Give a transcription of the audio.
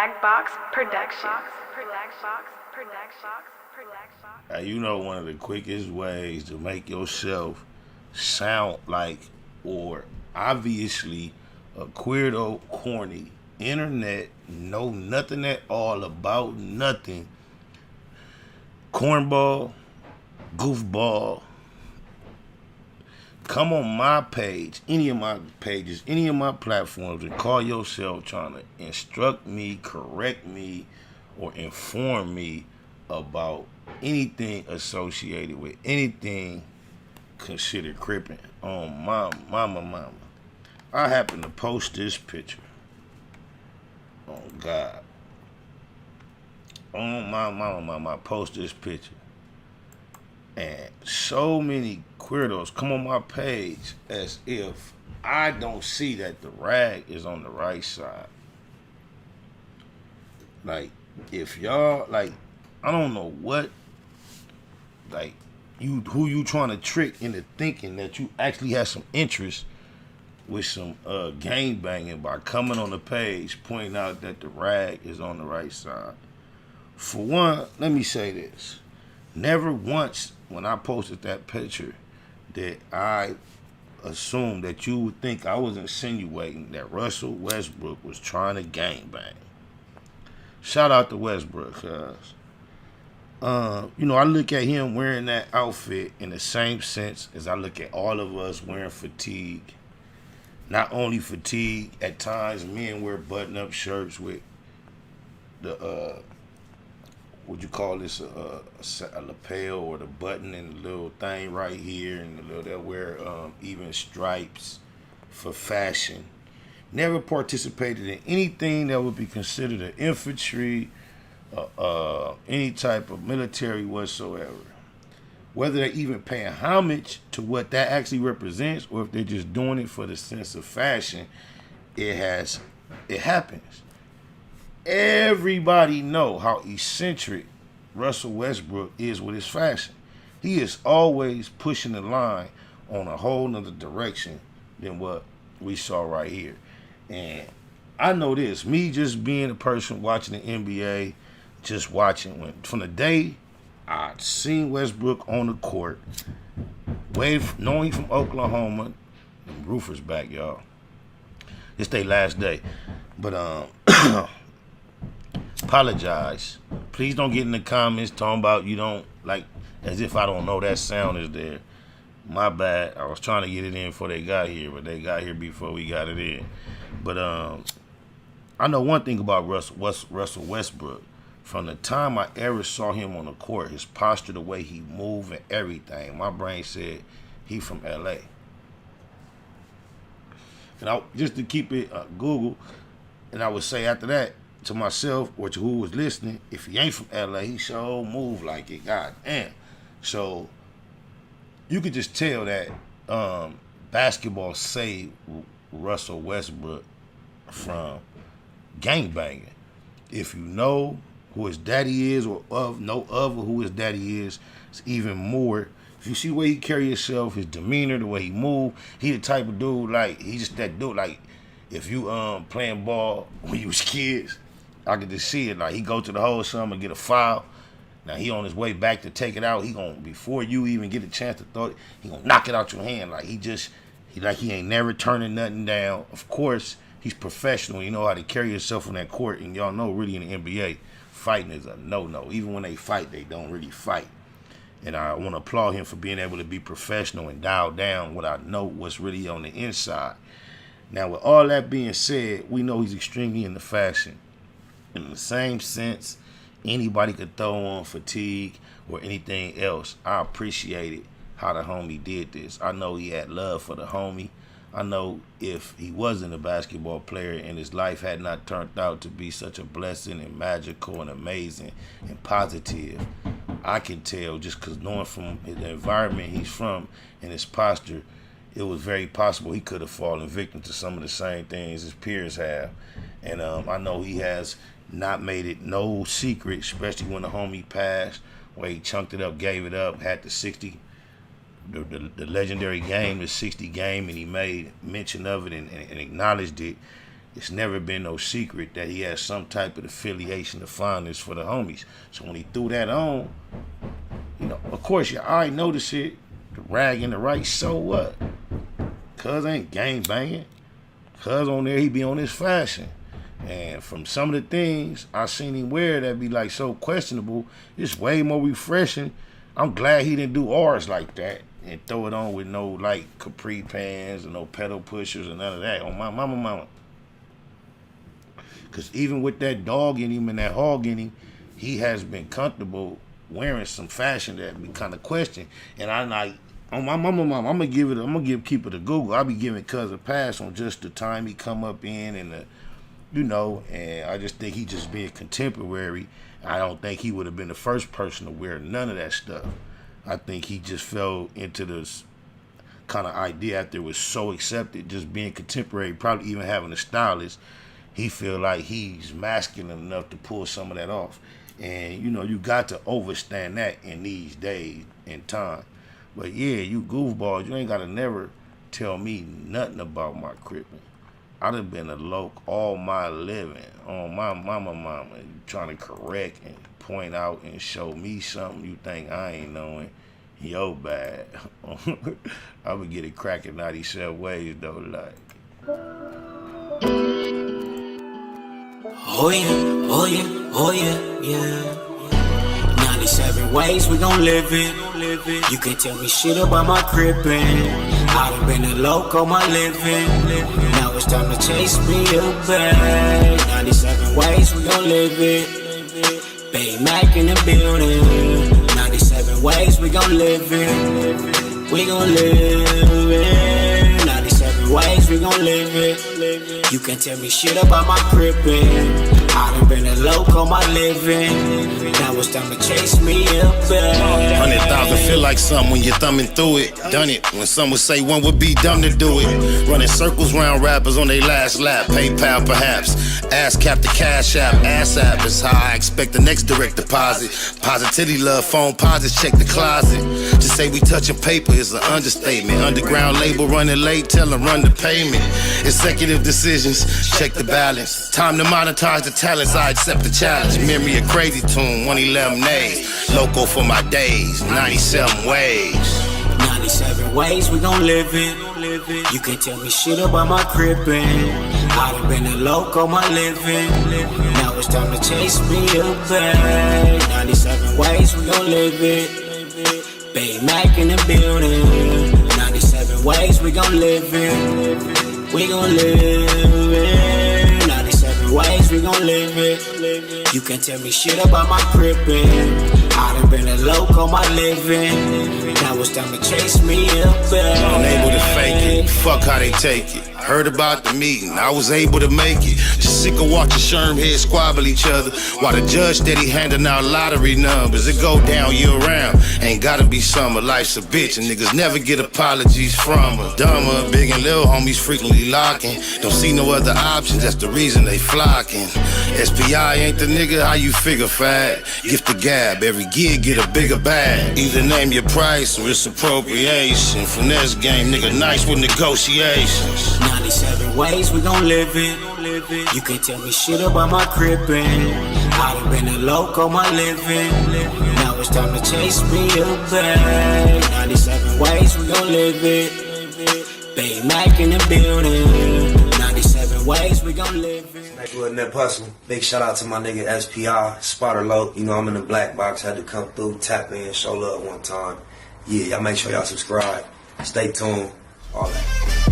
Black Box Productions. You know, one of the quickest ways to make yourself sound like, or obviously, a queerdo, corny, internet, know nothing at all about nothing, cornball, goofball, come on my page, any of my pages, any of my platforms, and call yourself trying to instruct me, correct me, or inform me about anything associated with anything considered cripping on my mama. I happen to post this picture. Oh God. On my mama, I post this picture. And so many queerdos come on my page as if I don't see that the rag is on the right side. Like, if y'all, like, I don't know what, like, who you trying to trick into thinking that you actually have some interest with some gang banging by coming on the page pointing out that the rag is on the right side. For one, let me say this. Never once when I posted that picture did I assume that you would think I was insinuating that Russell Westbrook was trying to gang bang. Shout out to Westbrook, cuz. I look at him wearing that outfit in the same sense as I look at all of us wearing fatigue. Not only fatigue, at times men wear button-up shirts with the what you call this, a lapel or the button and the little thing right here, and they'll wear even stripes for fashion. Never participated in anything that would be considered an infantry, any type of military whatsoever. Whether they're even paying homage to what that actually represents, or if they're just doing it for the sense of fashion, it happens. Everybody know how eccentric Russell Westbrook is with his fashion. He is always pushing the line on a whole nother direction than what we saw right here. And I know this, me just being a person watching the NBA, just watching from the day I seen Westbrook on the court, knowing from Oklahoma, and Roofer's back, y'all. It's their last day. But apologize. Please don't get in the comments talking about you don't like, as if I don't know that sound is there. My bad. I was trying to get it in before they got here, but they got here before we got it in. But I know one thing about Russell Westbrook. From the time I ever saw him on the court, his posture, the way he moved and everything, my brain said he from LA. And just to keep it Google, and I would say after that to myself or to who was listening, if he ain't from LA, he sure move like it. God damn. So you could just tell that basketball saved Russell Westbrook from gangbanging. If you know who his daddy is, or know of who his daddy is, it's even more. If you see the way he carry himself, his demeanor, the way he move, he the type of dude, like, he just that dude, like, if you playing ball when you was kids, I could just see it, like, he go to the hole something and get a foul. Now he on his way back to take it out, he gonna, before you even get a chance to throw it, he gonna knock it out your hand, like, he ain't never turning nothing down. Of course, he's professional, you know how to carry yourself on that court, and y'all know really in the NBA, fighting is a no-no. Even when they fight, they don't really fight. And I want to applaud him for being able to be professional and dial down what I know what's really on the inside. Now, with all that being said, we know he's extremely into fashion. In the same sense, anybody could throw on fatigue or anything else. I appreciated how the homie did this. I know he had love for the homie. I know if he wasn't a basketball player and his life had not turned out to be such a blessing and magical and amazing and positive, I can tell just because knowing from the environment he's from and his posture, it was very possible he could have fallen victim to some of the same things his peers have. And I know he has not made it no secret, especially when the homie passed, where he chunked it up, gave it up, had the 60. The legendary game, the 60 game, and he made mention of it and acknowledged it. it's never been no secret that he has some type of affiliation to fondness for the homies. So when he threw that on, you know, of course your eye notice it, the rag in the right, so what? Cuz ain't gang banging. Cuz on there, he be on his fashion. And from some of the things I seen him wear that be like so questionable, it's way more refreshing. I'm glad he didn't do ours like that and throw it on with no like capri pants and no pedal pushers and none of that. On my mama. Cause even with that dog in him and that hog in him, he has been comfortable wearing some fashion that be kind of questioned. And I like, on my mama, I'm gonna keep it a Google. I'll be giving Cuz a pass on just the time he come up in and the, you know, and I just think he just being contemporary. I don't think he would have been the first person to wear none of that stuff. I think he just fell into this kind of idea after it was so accepted, just being contemporary, probably even having a stylist. He feel like he's masculine enough to pull some of that off. And, you know, you got to overstand that in these days and time. But, yeah, you goofballs, you ain't got to never tell me nothing about my cripping. I'd have been a LOC all my living on my mama. You trying to correct and point out and show me something you think I ain't knowing. Yo, bad. I would get it cracking 97 ways, though, like. Oh yeah, yeah. 97 ways we gon' live it. You can't tell me shit about my crippin'. I done been a LOC all my living. Now it's time to chase me a bag. 97 ways we gon' live it. Bay Mac in the building. 97 ways we gon' live it. We gon' live it. 97 ways we gon' live it. You can't tell me shit about my crippin'. I done been a LOC all my living. Now it's time to chase me a bag. 100,000 feel like something when you're thumbing through it. Done it when some would say one would be dumb to do it. Running circles round rappers on their last lap. PayPal perhaps. Ass cap the cash app. Ass app is how I expect the next direct deposit. Positivity love phone posits. Check the closet. Just say we touching paper is an understatement. Underground label running late. Tell them run the payment. Executive decisions. Check the balance. Time to monetize the talents. I accept the challenge. Memory a crazy tune. 111 days. Loco for my days. 97 ways. 97 ways we gon' live it. You can't tell me shit about my crippin'. I done been a LOC all my living. Now it's time to chase me a bag. 97 ways we gon' live it. Bay Mac in the building. 97 ways we gon' live it. We gon' live it. 97 ways we gon' live it. You can't tell me shit about my crippin'. I done been a LOC all my living. Now it's time to chase me a bag. Unable to fake it, fuck how they take it. Heard about the meeting, I was able to make it. Just sick of watching Sherm heads squabble each other while the judge steady handing out lottery numbers. It go down year round, ain't gotta be summer. Life's a bitch and niggas never get apologies from her. Dumber, big and little homies frequently locking. Don't see no other options, that's the reason they flocking. SPI ain't the nigga, how you figure fat? Gift the gab, every gig get a bigger bag. Either name your price or it's appropriation. Finesse game, nigga nice with negotiations. 97 ways we gon' live it. You can't tell me shit about my crippin'. I done been a LOC all my living. Now it's time to chase me a bag. 97 ways we gon' live it. Bay Mac in the building. 97 ways we gon' live it. NAYBAHOOD Nip Hustle. Big shout out to my nigga SPI, Spotter LOC. You know I'm in the black box, had to come through, tap in, show love one time. Yeah, y'all make sure y'all subscribe. Stay tuned, all that.